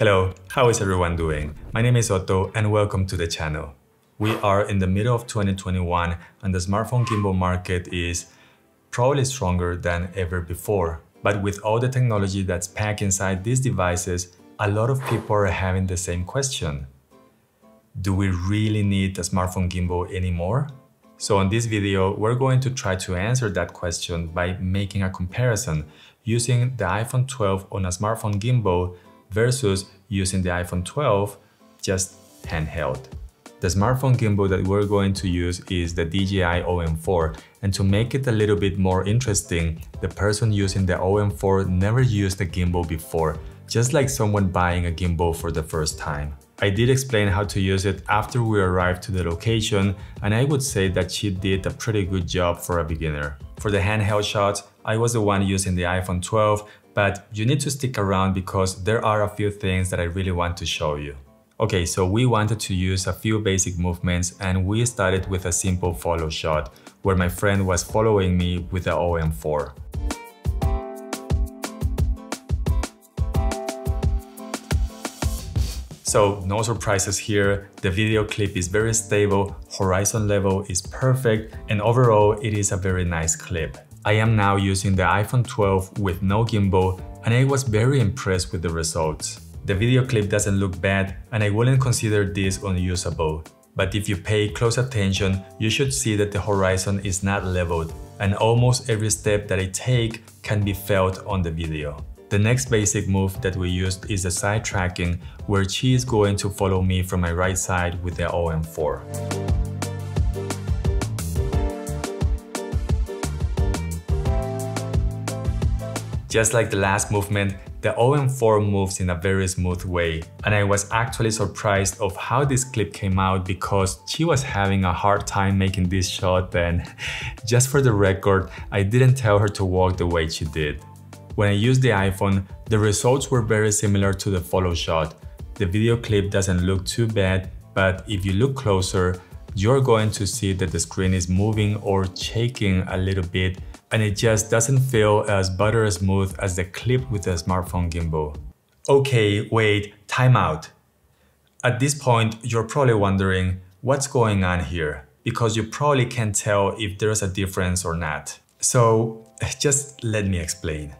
Hello, how is everyone doing? My name is Otto and welcome to the channel. We are in the middle of 2021 and the smartphone gimbal market is probably stronger than ever before. But with all the technology that's packed inside these devices, a lot of people are having the same question. Do we really need a smartphone gimbal anymore? So in this video, we're going to try to answer that question by making a comparison using the iPhone 12 on a smartphone gimbal versus using the iPhone 12 just handheld. The smartphone gimbal that we're going to use is the DJI OM4, and to make it a little bit more interesting, the person using the OM4 never used a gimbal before, just like someone buying a gimbal for the first time. I did explain how to use it after we arrived to the location, and I would say that she did a pretty good job for a beginner. For the handheld shots, I was the one using the iPhone 12, but you need to stick around because there are a few things that I really want to show you. Okay, so we wanted to use a few basic movements and we started with a simple follow shot where my friend was following me with the OM4. So no surprises here, the video clip is very stable, horizon level is perfect, and overall it is a very nice clip. I am now using the iPhone 12 with no gimbal and I was very impressed with the results. The video clip doesn't look bad and I wouldn't consider this unusable. But if you pay close attention, you should see that the horizon is not leveled and almost every step that I take can be felt on the video. The next basic move that we used is the side tracking, where she is going to follow me from my right side with the OM4. Just like the last movement, the OM4 moves in a very smooth way, and I was actually surprised of how this clip came out because she was having a hard time making this shot, and just for the record, I didn't tell her to walk the way she did. When I used the iPhone, the results were very similar to the follow shot. The video clip doesn't look too bad, but if you look closer, you're going to see that the screen is moving or shaking a little bit, and it just doesn't feel as butter smooth as the clip with the smartphone gimbal. Okay, wait, time out. At this point, you're probably wondering what's going on here, because you probably can't tell if there's a difference or not. So just let me explain.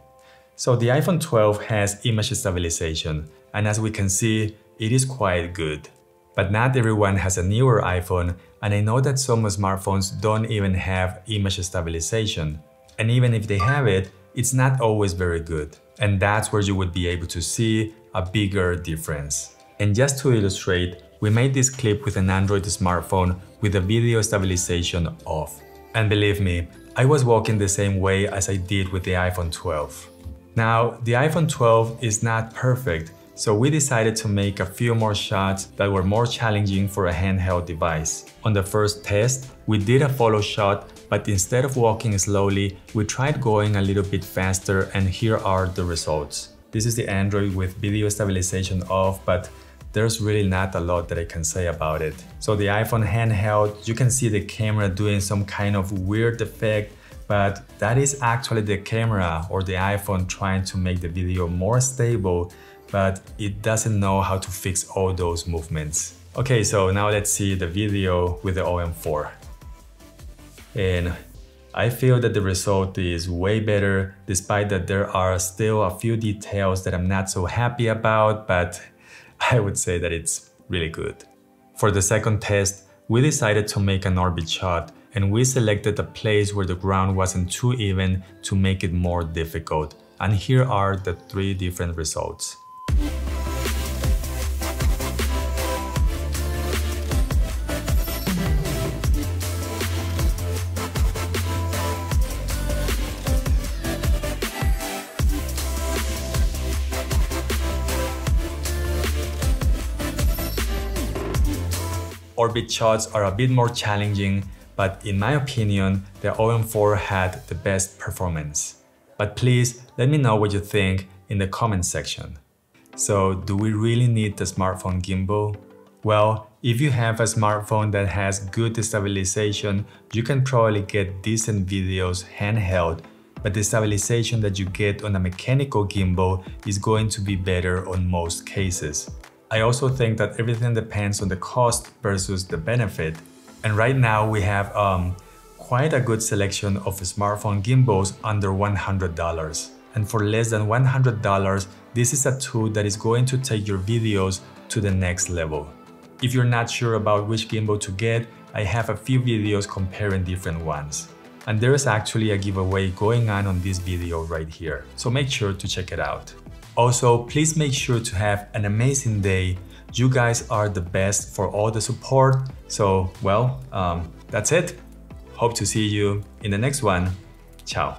So the iPhone 12 has image stabilization, and as we can see, it is quite good. But not everyone has a newer iPhone, and I know that some smartphones don't even have image stabilization. And even if they have it, it's not always very good. And that's where you would be able to see a bigger difference. And just to illustrate, we made this clip with an Android smartphone with the video stabilization off. And believe me, I was walking the same way as I did with the iPhone 12. Now, the iPhone 12 is not perfect, so we decided to make a few more shots that were more challenging for a handheld device. On the first test, we did a follow shot, but instead of walking slowly, we tried going a little bit faster, and here are the results. This is the Android with video stabilization off, but there's really not a lot that I can say about it. So the iPhone handheld, you can see the camera doing some kind of weird effect, but that is actually the camera or the iPhone trying to make the video more stable, but it doesn't know how to fix all those movements. Okay, so now let's see the video with the OM4. And I feel that the result is way better, despite that there are still a few details that I'm not so happy about, but I would say that it's really good. For the second test, we decided to make an orbit shot, and we selected a place where the ground wasn't too even to make it more difficult. And here are the 3 different results. Orbit shots are a bit more challenging, but in my opinion, the OM4 had the best performance. But please let me know what you think in the comment section. So, do we really need the smartphone gimbal? Well, if you have a smartphone that has good stabilization, you can probably get decent videos handheld, but the stabilization that you get on a mechanical gimbal is going to be better on most cases. I also think that everything depends on the cost versus the benefit. And right now we have quite a good selection of smartphone gimbals under $100. And for less than $100, this is a tool that is going to take your videos to the next level. If you're not sure about which gimbal to get, I have a few videos comparing different ones. And there is actually a giveaway going on this video right here, so make sure to check it out. Also, please make sure to have an amazing day. You guys are the best for all the support. So, well, that's it. Hope to see you in the next one. Ciao.